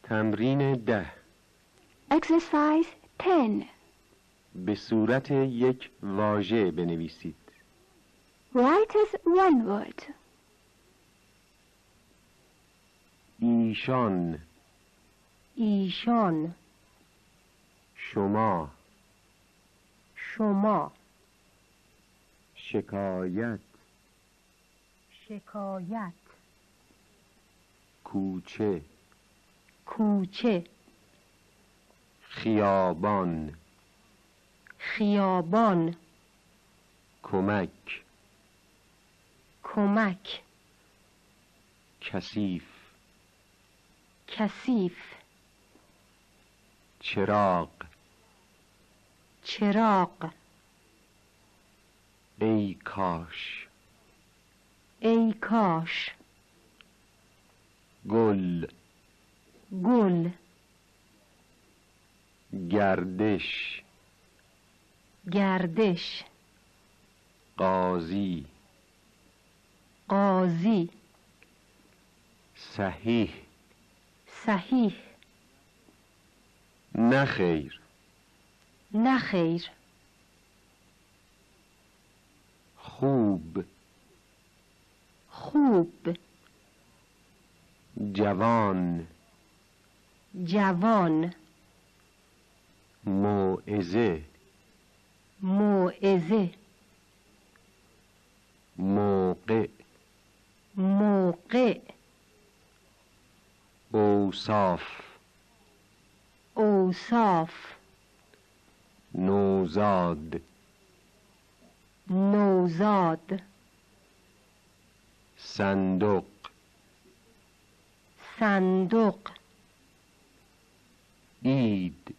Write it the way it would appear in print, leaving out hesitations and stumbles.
تمرین 10. Exercise 10. به صورت یک واژه بنویسید. Write as one word. ایشان، ایشان، شما، شما، شکایت، شکایت، کوچه، کوچه، خیابان، خیابان، کمک، کمک، کثیف، کثیف، چراغ، چراغ، ای کاش، ای کاش، گل، گل، گردش، گردش، قاضی، قاضی، صحیح، صحیح، نخیر، نخیر، خوب، خوب، جوان، جوان، موعظه، موعظه، موقع، موقع، اوصاف، اوصاف، نوزاد، نوزاد، صندوق، صندوق، عید،